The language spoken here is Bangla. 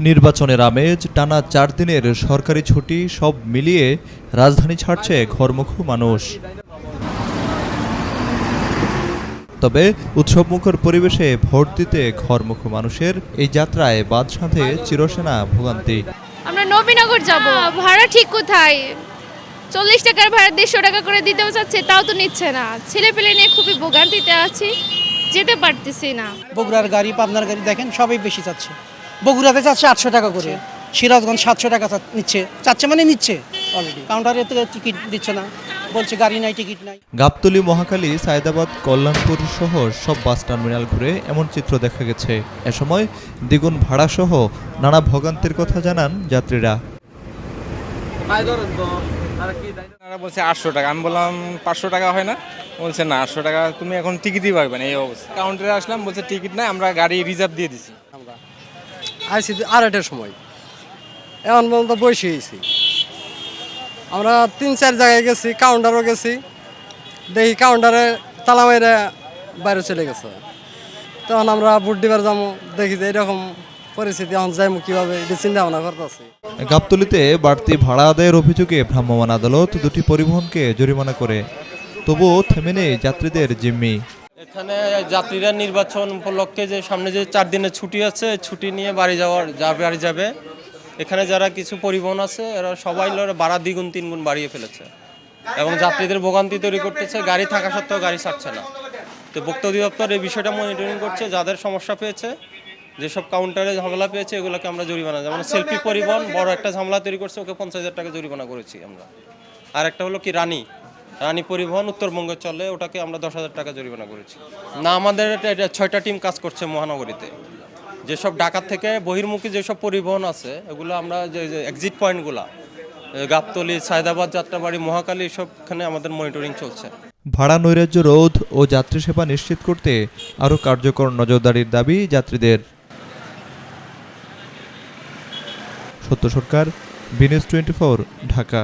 নির্বাচনের আমেজ, টানা ৪ দিনের সরকারি ছুটি সব মিলিয়ে রাজধানী ছাড়ছে ঘরমুখো মানুষ। তবে উৎসবমুখর পরিবেশে ভোট দিতে ঘরমুখো মানুষের এই যাত্রায় বাদসাধে চিরসেনা ভোগান্তি। আমরা নবীনগর যাব, ভাড়া ঠিক কোথায়? 40 টাকার ভাড়া 150 টাকা করে দিতেও চাচ্ছে, তাও তো নিচ্ছে না। ছেলেপেলে নিয়ে খুবই ভোগান্তিতে আছি, যেতে পারতেছি না। বগুড়ার গাড়ি, পাবনার গাড়ি দেখেন সবই বেশি চাচ্ছে। বগুড়াতে চাচ্ছে 800 টাকা করে, সিরাজগঞ্জ 700 টাকা নিচ্ছে। চাচ্ছে মানে নিচ্ছে অলরেডি। কাউন্টারে থেকে টিকিট দিচ্ছে না, বলছে গাড়ি নাই, টিকিট নাই। গাবতলী, মহাখালী, সায়েদাবাদ, কল্যাণপুর সহ সব বাস টার্মিনাল ঘুরে এমন চিত্র দেখা গেছে। এ সময় দ্বিগুণ ভাড়া সহ নানা ভোগান্তির কথা জানান যাত্রীরা। বলছে 800 টাকা, আমি বললাম 500 টাকা হয় না? বলছে না, 800 টাকা তুমি এখন টিকিটই পারবে না। এই অবস্থা। কাউন্টারে আসলাম, বলছে টিকিট নাই, আমরা গাড়ি রিজার্ভ দিয়ে দিছি। আমরা আইসি 8টার সময়, এখন পর্যন্ত বসে হয়েছি। আমরা 3-4 জায়গায় গেছি, কাউন্টারও গেছি, দেখি কাউন্টারে তালা মেরে বাইরে চলে গেছে। তখন আমরা ভোট দিবার যাবো, দেখি যে এরকম পরিস্থিতি, এখন যাইমু কিভাবে এটা চিন্তা ভাবনা করতেছি। গাবতলীতে বাড়তি ভাড়া আদায়ের অভিযোগে ভ্রাম্যমাণ আদালত দুটি পরিবহনকে জরিমানা করে, তবুও থেমে নেই যাত্রীদের জিম্মি। এখানে যাত্রীরা নির্বাচন উপলক্ষে যে সামনে যে 4 দিনের ছুটি আছে, ছুটি নিয়ে বাড়ি যাবে। এখানে যারা কিছু পরিবহন আছে, এরা সবাই ভাড়া দ্বিগুণ 3 গুণ বাড়িয়ে ফেলেছে এবং যাত্রীদের ভোগান্তি তৈরি করতেছে। গাড়ি থাকা সত্ত্বেও গাড়ি ছাড়ছে না। তো ভোক্তা অধিদপ্তর এই বিষয়টা মনিটরিং করছে। যাদের সমস্যা পেয়েছে, যেসব কাউন্টারে ঝামেলা পেয়েছে, এগুলোকে আমরা জরিমানা, যেমন সেলফি পরিবহন বড় একটা ঝামেলা তৈরি করছে, ওকে 50,000 টাকা জরিমানা করেছি আমরা। আর একটা হলো কি রানী পরিবহন উত্তরবঙ্গে চলে, ওটাকে আমরা 10,000 টাকা জরিমানা করেছি। না, আমাদের 6টা টিম কাজ করছে মহানগরীতে। যেসব ঢাকা থেকে বহির্মুখী যেসব পরিবহন আছে, এগুলো আমরা যে এক্সিট পয়েন্টগুলো গাবতলী, সায়েদাবাদ, যাত্রাবাড়ি, মহাখালী, সবখানে আমাদের মনিটরিং চলছে। ভাড়া নৈরাজ্য রোধ ও যাত্রী সেবা নিশ্চিত করতে আরও কার্যকর নজরদারির দাবি যাত্রীদের। সত্য সরকার, বিনিউজ 24, ঢাকা।